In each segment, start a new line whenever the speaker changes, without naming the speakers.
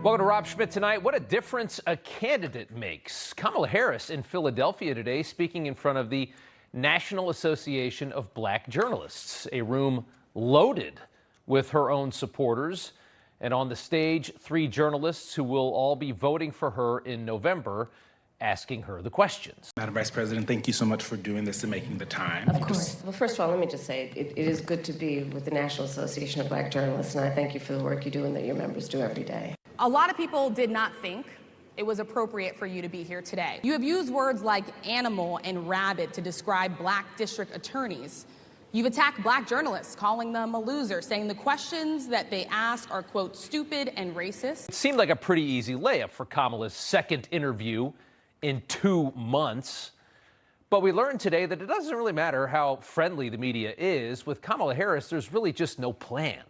Welcome to Rob Schmidt tonight. What a difference a candidate makes. Kamala Harris in Philadelphia today speaking in front of the National Association of Black Journalists, a room loaded with her own supporters. And on the stage, 3 journalists who will all be voting for her in November, asking her the questions.
Madam Vice President, thank you so much for doing this and making the time.
Of course. Well, first of all, let me just say it is good to be with the National Association of Black Journalists, and I thank you for the work you do and that your members do every day.
A lot of people did not think it was appropriate for you to be here today. You have used words like animal and rabid to describe black district attorneys. You've attacked black journalists, calling them a loser, saying the questions that they ask are, quote, stupid and racist.
It seemed like a pretty easy layup for Kamala's second interview in 2 months. But we learned today that it doesn't really matter how friendly the media is. With Kamala Harris, there's really just no plan.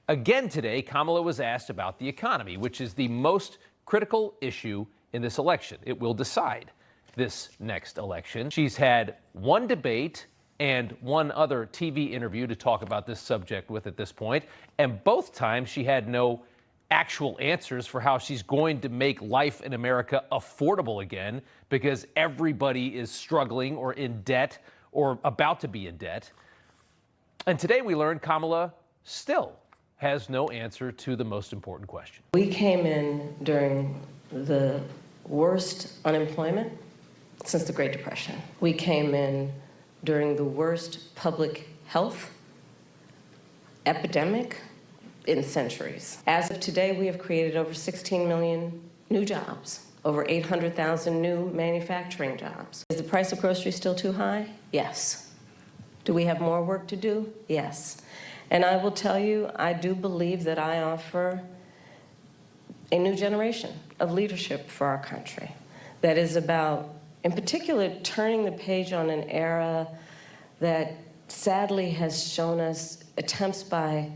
Again today, Kamala was asked about the economy, which is the most critical issue in this election. It will decide this next election. She's had one debate and one other TV interview to talk about this subject with at this point, and both times she had no actual answers for how she's going to make life in America affordable again, because everybody is struggling or in debt or about to be in debt. And today we learned Kamala still has no answer to the most important question.
We came in during the worst unemployment since the Great Depression. We came in during the worst public health epidemic in centuries. As of today, we have created over 16 million new jobs, over 800,000 new manufacturing jobs. Is the price of groceries still too high? Yes. Do we have more work to do? Yes. And I will tell you, I do believe that I offer a new generation of leadership for our country that is about, in particular, turning the page on an era that sadly has shown us attempts by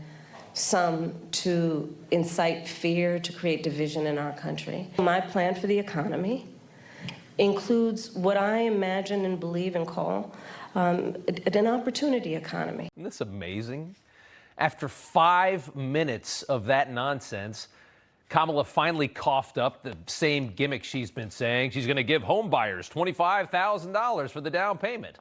some to incite fear, to create division in our country. My plan for the economy includes what I imagine and believe and call an opportunity economy.
Isn't this amazing? After 5 minutes of that nonsense, Kamala finally coughed up the same gimmick she's been saying. She's going to give home buyers $25,000 for the down payment,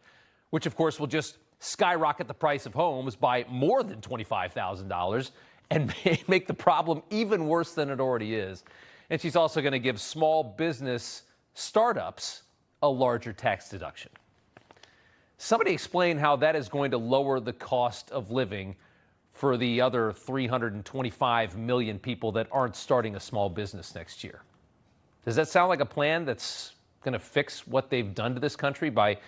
which of course will just skyrocket the price of homes by more than $25,000 and make the problem even worse than it already is. And she's also going to give small business startups a larger tax deduction. Somebody explain how that is going to lower the cost of living for the other 325 million people that aren't starting a small business next year. Does that sound like a plan that's going to fix what they've done to this country by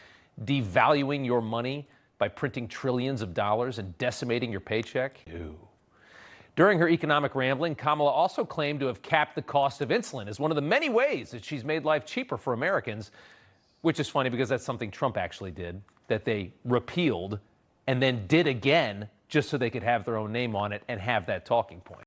devaluing your money, by printing trillions of dollars and decimating your paycheck? No. During her economic rambling, Kamala also claimed to have capped the cost of insulin as one of the many ways that she's made life cheaper for Americans, which is funny because that's something Trump actually did, that they repealed and then did again just so they could have their own name on it and have that talking point.